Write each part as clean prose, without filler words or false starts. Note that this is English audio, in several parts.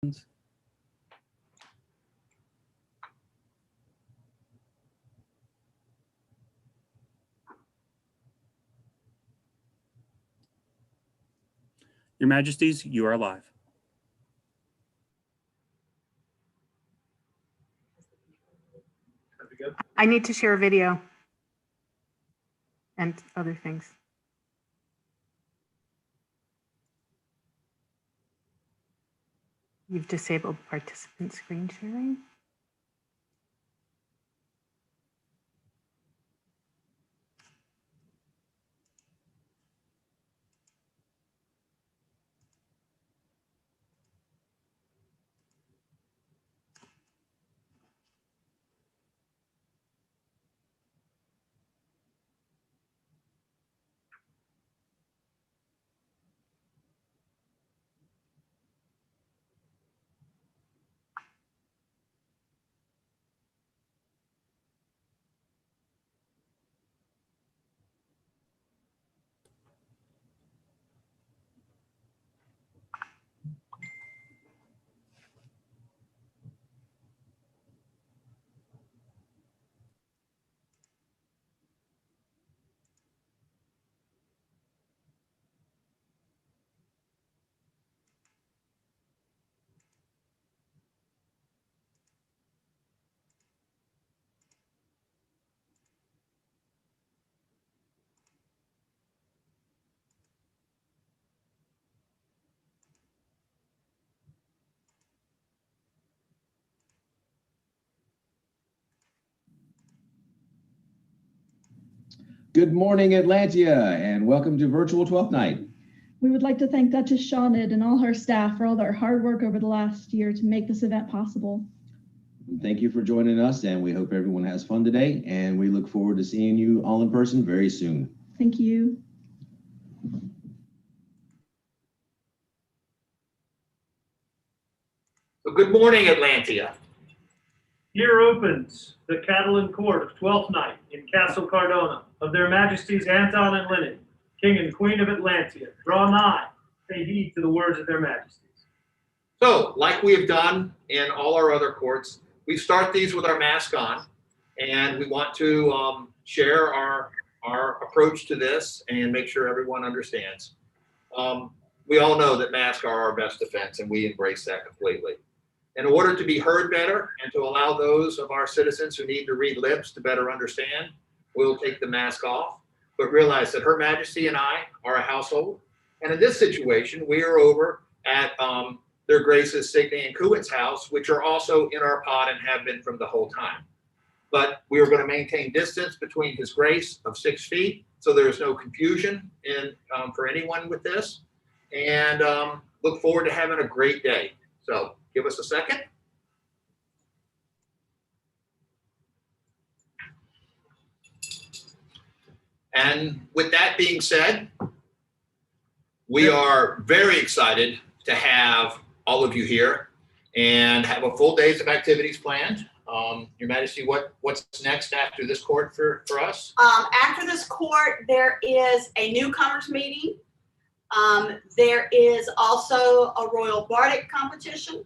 Your Majesties, you are live. I need to share a video and other things. You've disabled participant screen sharing. Good morning, Atlantia, and welcome to Virtual 12th Night. We would like to thank Duchess Shawnid and all her staff for all their hard work over the last year to make this event possible. Thank you for joining us, and we hope everyone has fun today, and we look forward to seeing you all in person very soon. Thank you. So good morning, Atlantia. Here opens the Catalan court of 12th night in Castle Cardona of their Majesties Anton and Linen, King and Queen of Atlantia. Draw nigh, pay heed to the words of their Majesties. So, like we have done in all our other courts, we start these with our mask on, and we want to share our approach to this and make sure everyone understands. We all know that masks are our best defense, and we embrace that completely. In order to be heard better and to allow those of our citizens who need to read lips to better understand, we'll take the mask off, but realize that Her Majesty and I are a household. And in this situation, we are over at their Graces Signy and Kuwit's house, which are also in our pod and have been from the whole time. But we are going to maintain distance between His Grace of 6 feet, so there's no confusion for anyone with this. And look forward to having a great day. So give us a second. And with that being said, we are very excited to have all of you here and have a full days of activities planned. Your Majesty, what's next after this court for us? After this court, there is a newcomers meeting. There is also a Royal Bardic competition.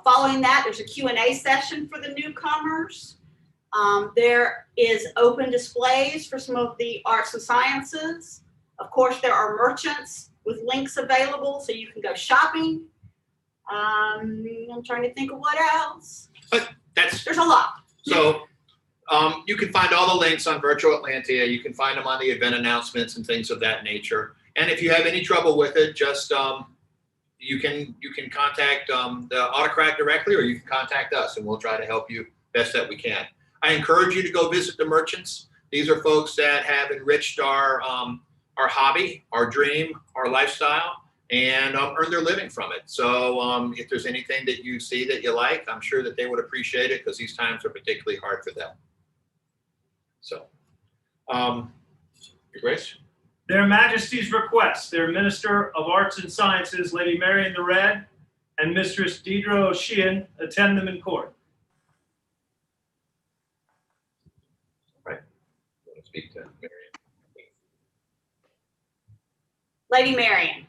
Following that, there's a Q&A session for the newcomers. There is open displays for some of the arts and sciences. Of course, there are merchants with links available, so you can go shopping. I'm trying to think of what else. But There's a lot. So you can find all the links on Virtual Atlantia. You can find them on the event announcements and things of that nature. And if you have any trouble with it, just you can contact the autocrat directly, or you can contact us, and we'll try to help you best that we can. I encourage you to go visit the merchants. These are folks that have enriched our hobby, our dream, our lifestyle, and earn their living from it. So if there's anything that you see that you like, I'm sure that they would appreciate it, because these times are particularly hard for them. So, Your Grace? Their Majesties request their Minister of Arts and Sciences, Lady Marian the Red, and Mistress Deidre O'Sheehan attend them in court. Right. You want to speak to Marian? Lady Marian,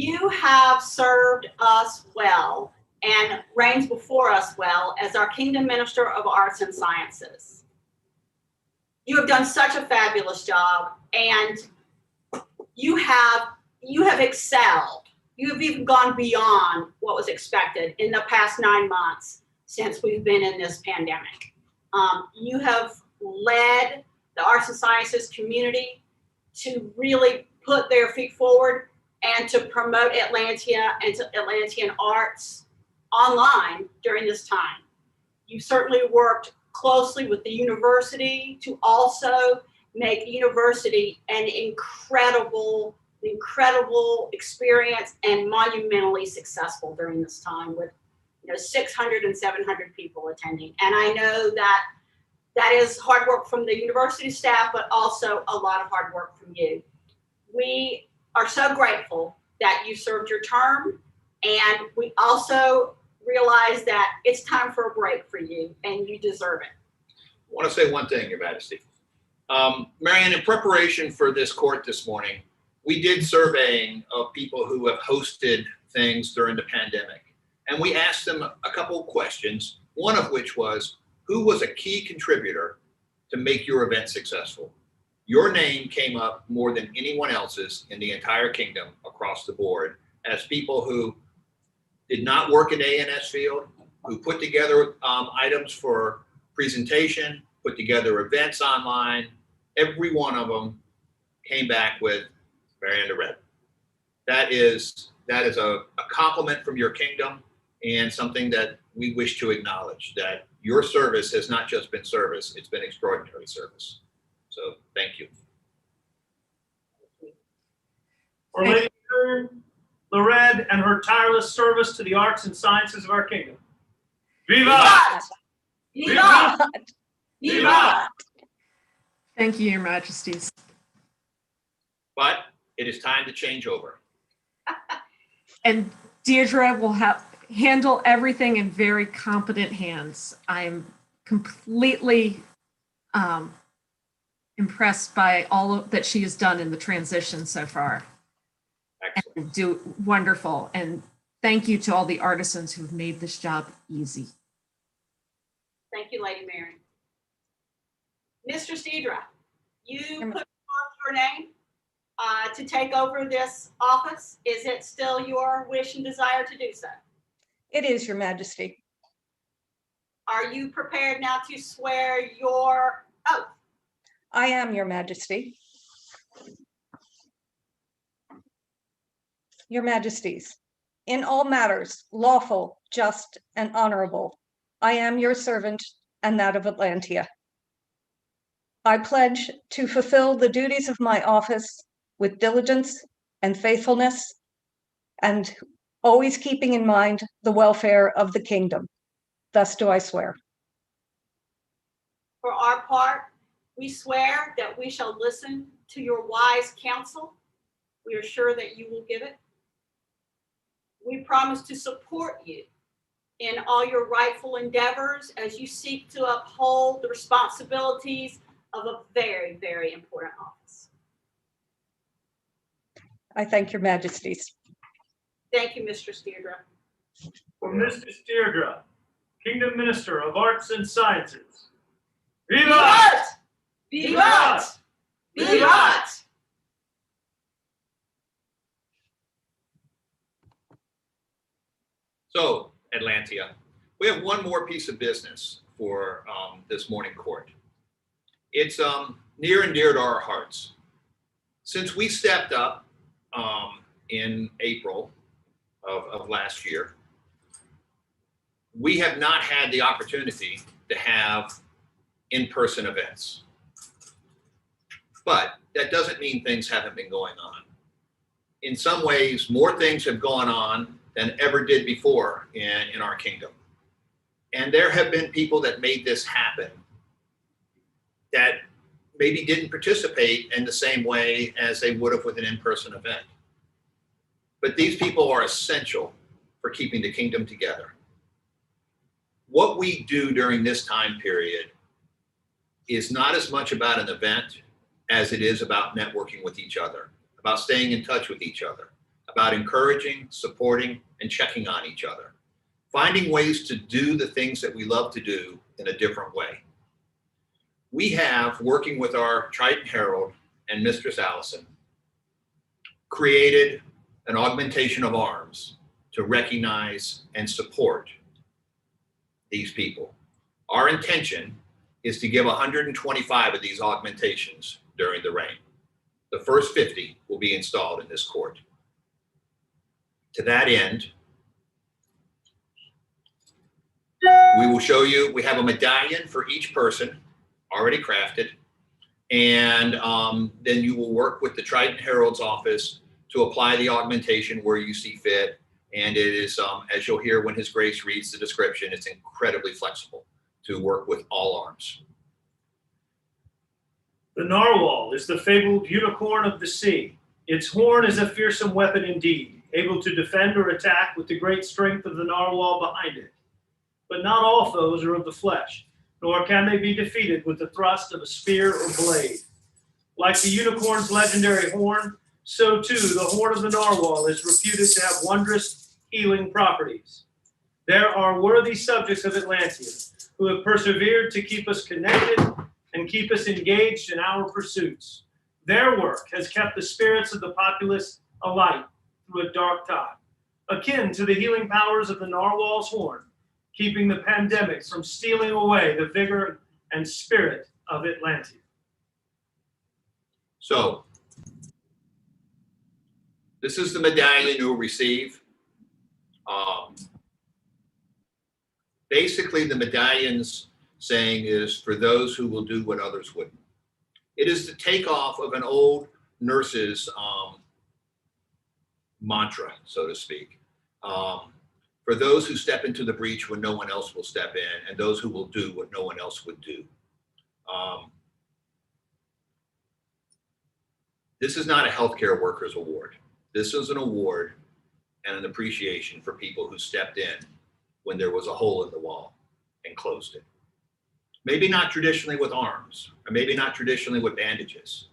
You have served us well and reigns before us well as our Kingdom Minister of Arts and Sciences. You have done such a fabulous job, and you have excelled. You have even gone beyond what was expected in the past 9 months since we've been in this pandemic. You have led the arts and sciences community to really put their feet forward and to promote Atlantia and to Atlantean arts online during this time. You certainly worked closely with the university to also make the university an incredible experience and monumentally successful during this time with 600 and 700 people attending. And I know that that is hard work from the university staff, but also a lot of hard work from you. We are so grateful that you served your term, and we also realize that it's time for a break for you, and you deserve it. I want to say one thing, Your Majesty. Marianne, in preparation for this court this morning, we did surveying of people who have hosted things during the pandemic. And we asked them a couple of questions, one of which was, who was a key contributor to make your event successful? Your name came up more than anyone else's in the entire kingdom across the board as people who did not work in the A&S field, who put together items for presentation, put together events online. Every one of them came back with Marianne the Red. That is a compliment from your kingdom and something that we wish to acknowledge, that your service has not just been service, it's been extraordinary service. So thank you. For Lady Lorette and her tireless service to the arts and sciences of our kingdom. Vivat! Vivat! Vivat! Thank you, Your Majesties. But it is time to change over. And Deirdre will handle everything in very competent hands. I'm completely impressed by all that she has done in the transition so far. Excellent. And do wonderful. And thank you to all the artisans who've made this job easy. Thank you, Lady Mary. Mistress Deidre, you put forth your name to take over this office. Is it still your wish and desire to do so? It is, Your Majesty. Are you prepared now to swear your oath? I am, Your Majesty. Your Majesties, in all matters lawful, just, and honorable, I am your servant and that of Atlantia. I pledge to fulfill the duties of my office with diligence and faithfulness, and always keeping in mind the welfare of the kingdom. Thus do I swear. For our part, we swear that we shall listen to your wise counsel. We are sure that you will give it. We promise to support you in all your rightful endeavors as you seek to uphold the responsibilities of a very, very important office. I thank Your Majesties. Thank you, Mistress Deirdre. For Mistress Deirdre, Kingdom Minister of Arts and Sciences. Vivat! Vivat! Vivat! So, Atlantia, we have one more piece of business for this morning court. It's near and dear to our hearts. Since we stepped up in April of last year, we have not had the opportunity to have in-person events. But that doesn't mean things haven't been going on. In some ways, more things have gone on than ever did before in our kingdom. And there have been people that made this happen that maybe didn't participate in the same way as they would have with an in-person event. But these people are essential for keeping the kingdom together. What we do during this time period is not as much about an event as it is about networking with each other, about staying in touch with each other, about encouraging, supporting, and checking on each other, finding ways to do the things that we love to do in a different way. We have, working with our Trident Herald and Mistress Allison, created an augmentation of arms to recognize and support these people. Our intention is to give 125 of these augmentations during the reign. The first 50 will be installed in this court. To that end, we will show you, we have a medallion for each person already crafted. And then you will work with the Trident Herald's office to apply the augmentation where you see fit. And it is, as you'll hear when His Grace reads the description, it's incredibly flexible to work with all arms. The narwhal is the fabled unicorn of the sea. Its horn is a fearsome weapon indeed, able to defend or attack with the great strength of the narwhal behind it. But not all foes are of the flesh, nor can they be defeated with the thrust of a spear or blade. Like the unicorn's legendary horn, so too the horn of the narwhal is reputed to have wondrous healing properties. There are worthy subjects of Atlantia who have persevered to keep us connected and keep us engaged in our pursuits. Their work has kept the spirits of the populace alight through a dark time, akin to the healing powers of the narwhal's horn, keeping the pandemics from stealing away the vigor and spirit of Atlantia. So, this is the medallion you'll receive. Basically, the medallion's saying is for those who will do what others wouldn't. It is the takeoff of an old nurse's mantra, so to speak. For those who step into the breach when no one else will step in, and those who will do what no one else would do. This is not a healthcare workers award. This is an award and an appreciation for people who stepped in when there was a hole in the wall and closed it. Maybe not traditionally with arms, or maybe not traditionally with bandages,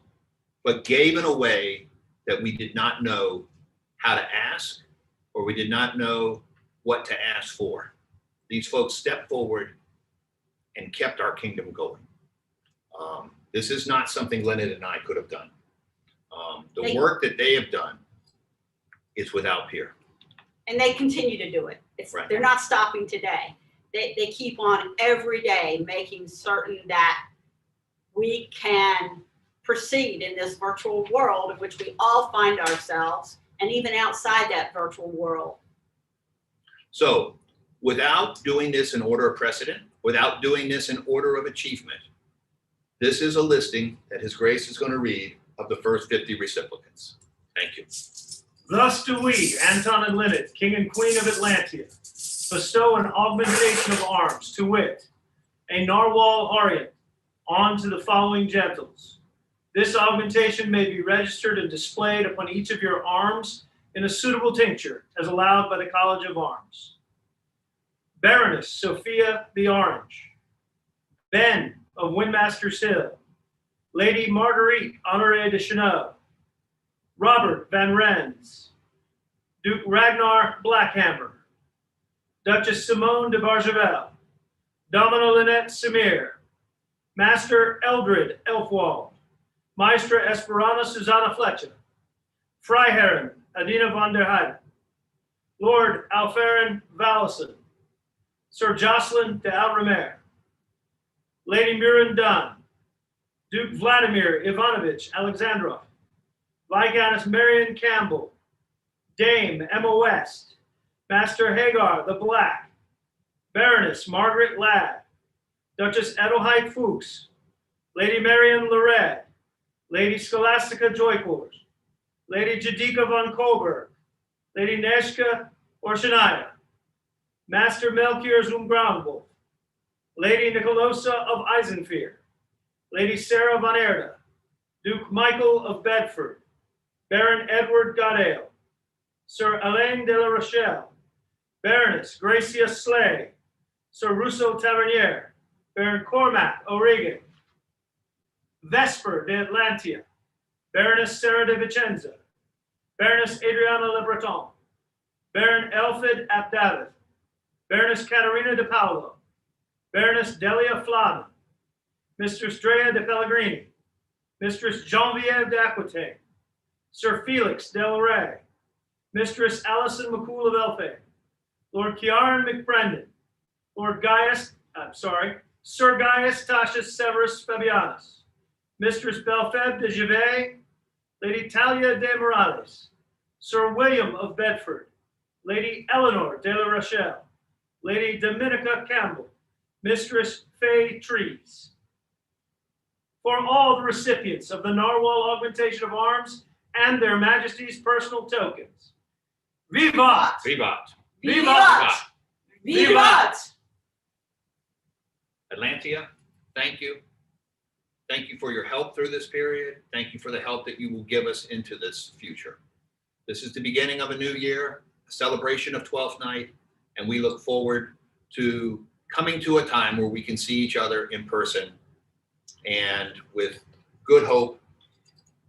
but gave in a way that we did not know how to ask, or we did not know what to ask for. These folks stepped forward and kept our kingdom going. This is not something Leonard and I could have done. The work that they have done is without peer. And they continue to do it. Right. They're not stopping today. They keep on every day making certain that we can proceed in this virtual world in which we all find ourselves, and even outside that virtual world. So without doing this in order of precedent, without doing this in order of achievement, this is a listing that His Grace is going to read of the first 50 recipients. Thank you. Thus do we, Anton and Lynette, King and Queen of Atlantia, bestow an augmentation of arms, to wit, a narwhal orient, on to the following gentles. This augmentation may be registered and displayed upon each of your arms in a suitable tincture, as allowed by the College of Arms. Baroness Sophia the Orange, Ben of Windmaster's Hill, Lady Marguerite Honoré de Chenot, Robert Van Rennes, Duke Ragnar Blackhammer, Duchess Simone de Bargevel, Domino Lynette Samir, Master Eldred Elfwald, Maestra Esperana Susanna Fletcher, Freiherren Adina von der Heide, Lord Alferin Vallison, Sir Jocelyn de Alremer, Lady Mirren Dunn, Duke Vladimir Ivanovich Alexandrov, Viscountess Marion Campbell, Dame Emma West, Master Hagar the Black, Baroness Margaret Ladd, Duchess Adelheid Fuchs, Lady Marion Lared, Lady Scholastica Joycourt, Lady Jadika von Kohlberg, Lady Neshka Orshanaya, Master Melchior Zumbrandwolf, Lady Nicolosa of Eisenfear, Lady Sarah von Erda, Duke Michael of Bedford, Baron Edward Goddale, Sir Alain de la Rochelle, Baroness Gracia Slay, Sir Russo Tavernier, Baron Cormac O'Regan, Vesper de Atlantia, Baroness Sarah de Vicenza, Baroness Adriana Le Breton, Baron Elfid Abdallah, Baroness Caterina de Paolo, Baroness Delia Flana, Mistress Drea de Pellegrini, Mistress Genevieve d'Aquitaine, Sir Felix Del Rey, Mistress Alison McCool of Elfay, Lord Ciaran McBrendan, Sir Gaius Tatius Severus Fabianus, Mistress Belfeb de Givet, Lady Talia de Morales, Sir William of Bedford, Lady Eleanor de la Rochelle, Lady Dominica Campbell, Mistress Fay Trees. For all the recipients of the Narwhal Augmentation of Arms and their Majesty's personal tokens. Vivat! Vivat. Vivat! Vivat! Atlantia, thank you. Thank you for your help through this period. Thank you for the help that you will give us into this future. This is the beginning of a new year, a celebration of 12th night, and we look forward to coming to a time where we can see each other in person, and with good hope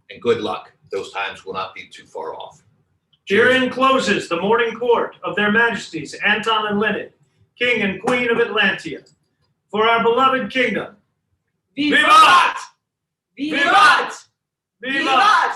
and good luck, those times will not be too far off. Herein closes the morning court of their Majesties Anton and Linnet, King and Queen of Atlantia, for our beloved kingdom. Vivat! Vivat! Vivat!